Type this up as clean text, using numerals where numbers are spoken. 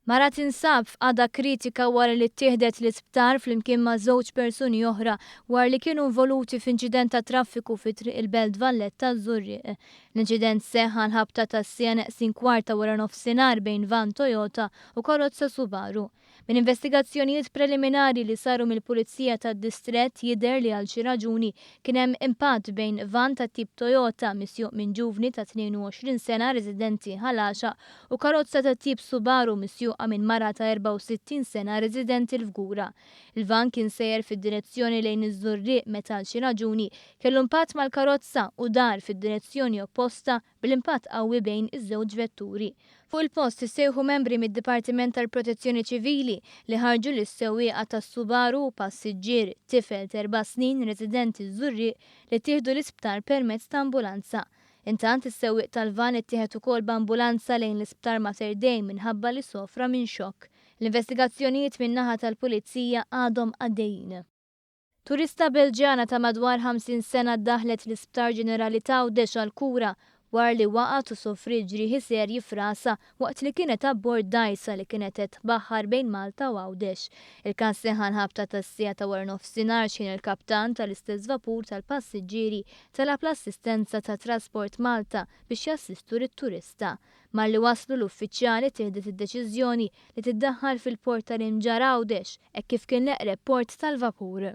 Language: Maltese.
Mara tinsab f'qagħda kritika wara li ttieħdet l-isptar flimkien ma' żewġ persuni oħra wara li kienu involuti f'inċident ta' traffiku fi triq il-Belt Valletta taż-Żurrieq. L-inċident seħħ nħabta tas-sija neqsin kwarta wara nofsinhar bejn van Toyota u karozza Subaru. Min investigazzjonijiet preliminari li saru mill-Pulizija tad-Distrett jidher li għal xi raġuni kien hemm impatt bejn van ta' tip Toyota misjuq minn ġuvni ta' 22 sena residenti ħalaxa u karozza ta' tip Subaru misjuqa minn mara ta' 64 sena residenti l-Fgura. Il-van kien sejjer fid-direzzjoni lejn iż-Żurrieq meta għal xi raġuni kellu impatt mal-karozza u dar fid-direzzjoni opposta bil-impatt qawwi bejn iż-żewġ vetturi. Fuq il-post issejħu membri mid-Dipartiment tal-Protezzjoni Ċivili li ħarġu lis-sewwieqa tas-Subaru u passiġġier tifel ta' 4 snin residenti Żurrieq li tieħdu l-isptar permezz ta' ambulanza. Intant is-sewwieq tal-van ittieħed ukoll b'ambulanza lejn l-isptar Mater Dei minħabba li sofra minn xokk. L-investigazzjonijiet min-naħa tal-Pulizija għadhom għaddejjin. Turista Belġjana ta' madwar 50 sena ddaħlet l-Isptar Ġenerali ta' Għawdex għall-kura wara li waqgħet u sofriet ġrieħi serji f'rasha waqt li kienet abbord dgħajsa li kienet qed tbaħħar bejn Malta u Għawdex. Il-każ seħħ nħabta tas-sija ta' wara nofsinhar xien il-kaptan tal-istess vapur tal-passiġġieri talab l-assistenza ta' Trasport Malta biex jassistu lit-turista. Malli waslu l-uffiċjali tieħdet id-deċiżjoni li tiddaħħal fil-port tal-Imġar Għawdex hekk kif kien l-eqreb port tal-vapur.